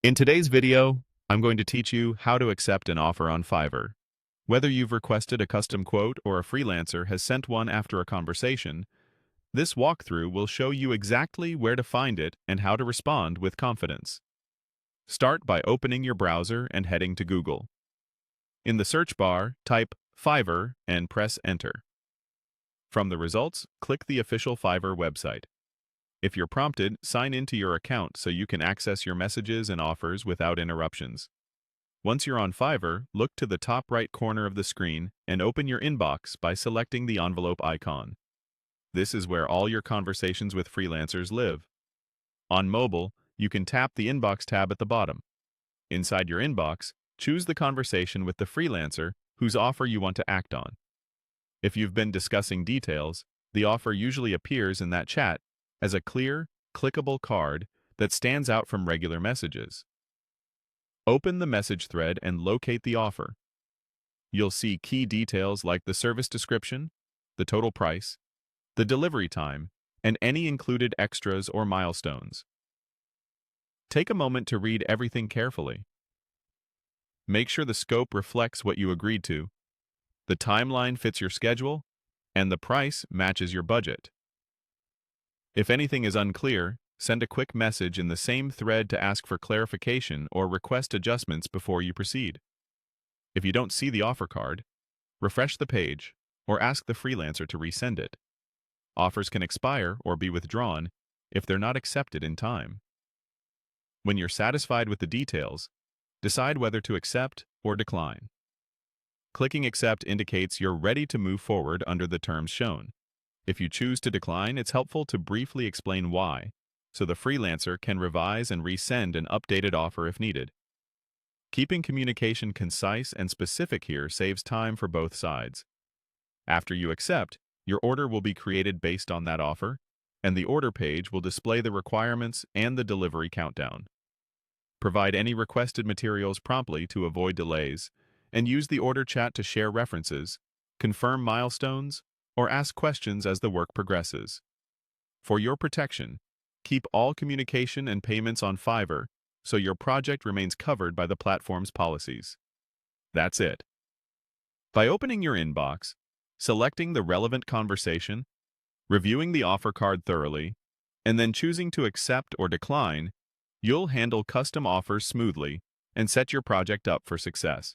In today's video, I'm going to teach you how to accept an offer on Fiverr. Whether you've requested a custom quote or a freelancer has sent one after a conversation, this walkthrough will show you exactly where to find it and how to respond with confidence. Start by opening your browser and heading to Google. In the search bar, type Fiverr and press Enter. From the results, click the official Fiverr website. If you're prompted, sign into your account so you can access your messages and offers without interruptions. Once you're on Fiverr, look to the top right corner of the screen and open your inbox by selecting the envelope icon. This is where all your conversations with freelancers live. On mobile, you can tap the Inbox tab at the bottom. Inside your inbox, choose the conversation with the freelancer whose offer you want to act on. If you've been discussing details, the offer usually appears in that chat as a clear, clickable card that stands out from regular messages. Open the message thread and locate the offer. You'll see key details like the service description, the total price, the delivery time, and any included extras or milestones. Take a moment to read everything carefully. Make sure the scope reflects what you agreed to, the timeline fits your schedule, and the price matches your budget. If anything is unclear, send a quick message in the same thread to ask for clarification or request adjustments before you proceed. If you don't see the offer card, refresh the page or ask the freelancer to resend it. Offers can expire or be withdrawn if they're not accepted in time. When you're satisfied with the details, decide whether to accept or decline. Clicking Accept indicates you're ready to move forward under the terms shown. If you choose to decline, it's helpful to briefly explain why, so the freelancer can revise and resend an updated offer if needed. Keeping communication concise and specific here saves time for both sides. After you accept, your order will be created based on that offer, and the order page will display the requirements and the delivery countdown. Provide any requested materials promptly to avoid delays, and use the order chat to share references, confirm milestones, or ask questions as the work progresses. For your protection, keep all communication and payments on Fiverr so your project remains covered by the platform's policies. That's it. By opening your inbox, selecting the relevant conversation, reviewing the offer card thoroughly, and then choosing to accept or decline, you'll handle custom offers smoothly and set your project up for success.